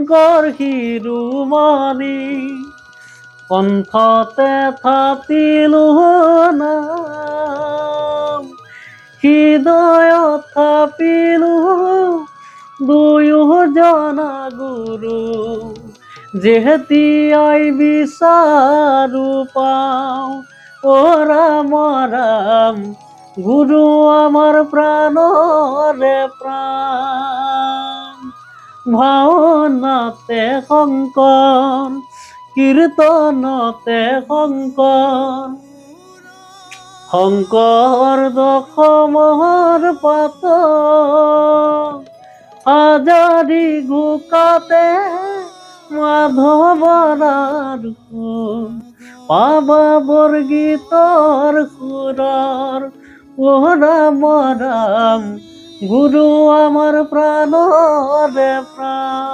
শংকৰ শিৰোমণি কণ্ঠতে থাপিলো নাম হৃদয়ত থাপিলো দুয়োজনা গুৰু যেতিয়াই বিচাৰো পাওঁ ও ৰাম ৰাম গুৰু আমাৰ প্ৰাণৰে প্ৰাণ ভাওনাতে শংকৰ কীৰ্তনতে শংকৰ শংকৰ দশমৰ পাত হাজাৰী ঘোকাতে মাধৱৰ পাবা বৰগীতৰ সুৰৰ ও ৰাম ৰাম গুৰু আমাৰ প্ৰাণৰে প্ৰাণ